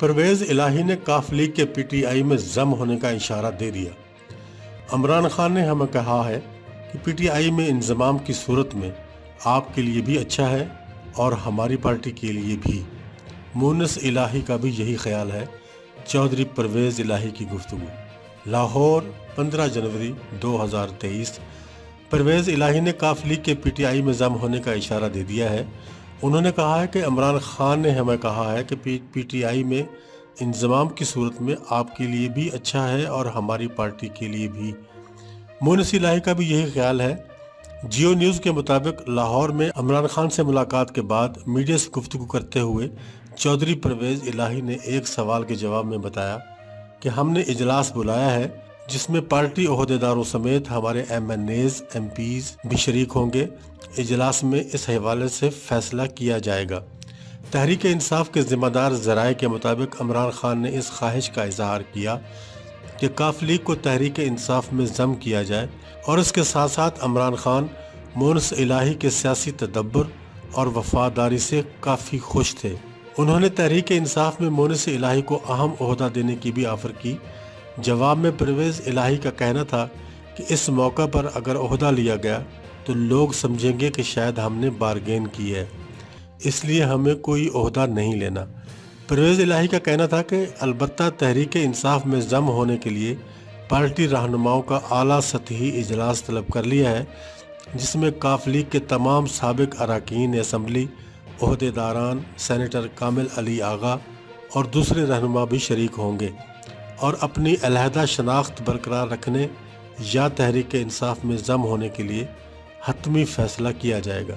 پرویز الہی نے کاف لیگ کے پی ٹی آئی میں ضم ہونے کا اشارہ دے دیا۔ عمران خان نے ہمیں کہا ہے کہ پی ٹی آئی میں انضمام کی صورت میں آپ کے لیے بھی اچھا ہے اور ہماری پارٹی کے لیے بھی۔ مونس الہی کا بھی یہی خیال ہے۔ چودھری پرویز الہی کی گفتگو، لاہور، 15 جنوری 2023۔ پرویز الہی نے کاف لیگ کے پی ٹی آئی میں ضم ہونے کا اشارہ دے دیا ہے۔ انہوں نے کہا ہے کہ عمران خان نے ہمیں کہا ہے کہ پی ٹی آئی میں انضمام کی صورت میں آپ کے لیے بھی اچھا ہے اور ہماری پارٹی کے لیے بھی۔ مونس الہی کا بھی یہی خیال ہے۔ جیو نیوز کے مطابق لاہور میں عمران خان سے ملاقات کے بعد میڈیا سے گفتگو کرتے ہوئے چودھری پرویز الہی نے ایک سوال کے جواب میں بتایا کہ ہم نے اجلاس بلایا ہے جس میں پارٹی عہدیداروں سمیت ہمارے MNAs, MPs بھی شریک ہوں گے۔ اجلاس میں اس حوالے سے فیصلہ کیا جائے گا۔ تحریک انصاف کے ذمہ دار ذرائع کے مطابق عمران خان نے اس خواہش کا اظہار کیا کہ کاف لیگ کو تحریک انصاف میں ضم کیا جائے، اور اس کے ساتھ ساتھ عمران خان مونس الہی کے سیاسی تدبر اور وفاداری سے کافی خوش تھے۔ انہوں نے تحریک انصاف میں مونس الہی کو اہم عہدہ دینے کی بھی آفر کی۔ جواب میں پرویز الہی کا کہنا تھا کہ اس موقع پر اگر عہدہ لیا گیا تو لوگ سمجھیں گے کہ شاید ہم نے بارگین کی ہے، اس لیے ہمیں کوئی عہدہ نہیں لینا۔ پرویز الہی کا کہنا تھا کہ البتہ تحریک انصاف میں ضم ہونے کے لیے پارٹی رہنماؤں کا اعلیٰ سطحی اجلاس طلب کر لیا ہے، جس میں کاف لیگ کے تمام سابق اراکین اسمبلی، عہدیداران، سینیٹر کامل علی آغا اور دوسرے رہنما بھی شریک ہوں گے، اور اپنی علیحدہ شناخت برقرار رکھنے یا تحریک انصاف میں ضم ہونے کے لیے حتمی فیصلہ کیا جائے گا۔